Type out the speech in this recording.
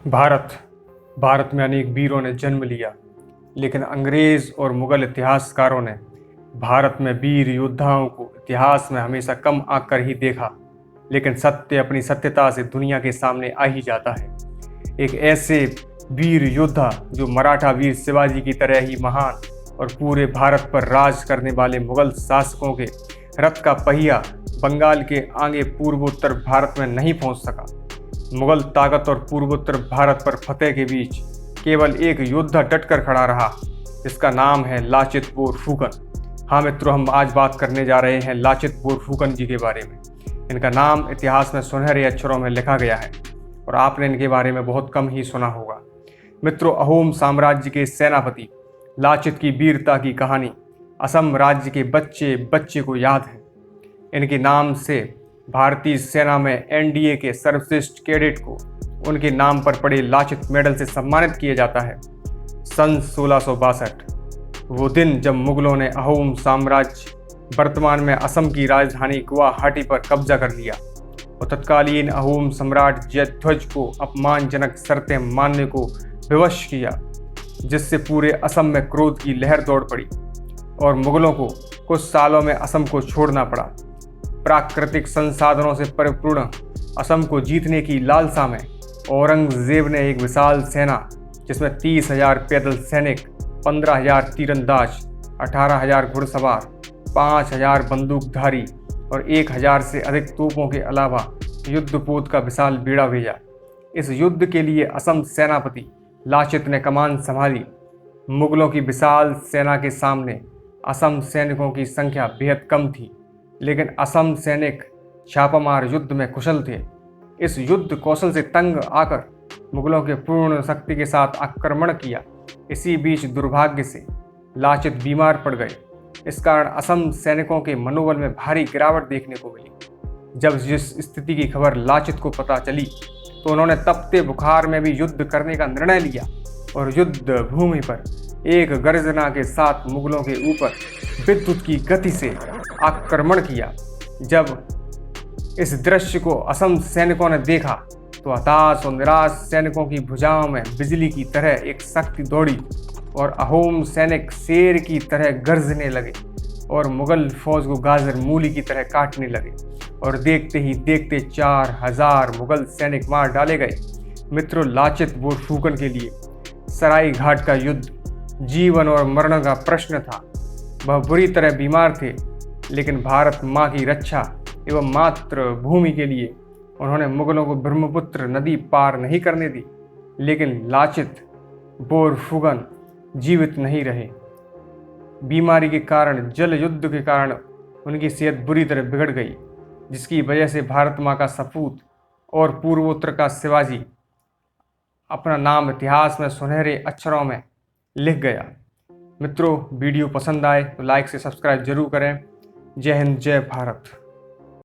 भारत में अनेक वीरों ने जन्म लिया, लेकिन अंग्रेज और मुगल इतिहासकारों ने भारत में वीर योद्धाओं को इतिहास में हमेशा कम आंक ही देखा। लेकिन सत्य अपनी सत्यता से दुनिया के सामने आ ही जाता है। एक ऐसे वीर योद्धा जो मराठा वीर शिवाजी की तरह ही महान और पूरे भारत पर राज करने वाले मुगल शासकों के रथ का पहिया बंगाल के आगे पूर्वोत्तर भारत में नहीं पहुंच सका। मुगल ताकत और पूर्वोत्तर भारत पर फतेह के बीच केवल एक योद्धा डटकर खड़ा रहा, जिसका नाम है लाचित बोरफुकन। हाँ मित्रों, हम आज बात करने जा रहे हैं लाचित बोरफुकन जी के बारे में। इनका नाम इतिहास में सुनहरे अक्षरों में लिखा गया है और आपने इनके बारे में बहुत कम ही सुना होगा। मित्रों, अहोम साम्राज्य के सेनापति लाचित की वीरता की कहानी असम राज्य के बच्चे बच्चे को याद है। इनके नाम से भारतीय सेना में एनडीए के सर्वश्रेष्ठ कैडेट को उनके नाम पर पड़े लाचित मेडल से सम्मानित किया जाता है। सन 1662 वो दिन जब मुगलों ने अहोम साम्राज्य वर्तमान में असम की राजधानी गुवाहाटी पर कब्जा कर लिया और तत्कालीन अहोम सम्राट जयध्वज को अपमानजनक शर्तें मानने को विवश किया, जिससे पूरे असम में क्रोध की लहर दौड़ पड़ी और मुगलों को कुछ सालों में असम को छोड़ना पड़ा। प्राकृतिक संसाधनों से परिपूर्ण असम को जीतने की लालसा में औरंगजेब ने एक विशाल सेना, जिसमें 30,000 पैदल सैनिक, 15,000 तीरंदाज, 18,000 घुड़सवार, 5,000 बंदूकधारी और 1,000 से अधिक तोपों के अलावा युद्धपोत का विशाल बेड़ा भेजा। इस युद्ध के लिए असम सेनापति लाचित ने कमान संभाली। मुगलों की विशाल सेना के सामने असम सैनिकों की संख्या बेहद कम थी, लेकिन असम सैनिक छापामार युद्ध में कुशल थे। इस युद्ध कौशल से तंग आकर मुगलों के पूर्ण शक्ति के साथ आक्रमण किया। इसी बीच दुर्भाग्य से लाचित बीमार पड़ गए। इस कारण असम सैनिकों के मनोबल में भारी गिरावट देखने को मिली। जब जिस स्थिति की खबर लाचित को पता चली तो उन्होंने तपते बुखार में भी युद्ध करने का निर्णय लिया और युद्ध भूमि पर एक गर्जना के साथ मुगलों के ऊपर विद्युत की गति से आक्रमण किया। जब इस दृश्य को असम सैनिकों ने देखा तो हताश और निराश सैनिकों की भुजाओं में बिजली की तरह एक शक्ति दौड़ी और अहोम सैनिक शेर की तरह गरजने लगे और मुगल फौज को गाजर मूली की तरह काटने लगे और देखते ही देखते 4,000 मुगल सैनिक मार डाले गए। मित्रों, लाचित बोरफुकन के लिए सराय घाट का युद्ध जीवन और मरण का प्रश्न था। वह बुरी तरह बीमार थे, लेकिन भारत माँ की रक्षा एवं मातृभूमि के लिए उन्होंने मुगलों को ब्रह्मपुत्र नदी पार नहीं करने दी। लेकिन लाचित बोरफुकन जीवित नहीं रहे। बीमारी के कारण, जल युद्ध के कारण उनकी सेहत बुरी तरह बिगड़ गई, जिसकी वजह से भारत माँ का सपूत और पूर्वोत्तर का शिवाजी अपना नाम इतिहास में सुनहरे अक्षरों में लिख गया। मित्रों, वीडियो पसंद आए तो लाइक से सब्सक्राइब जरूर करें। जय हिंद, जय भारत।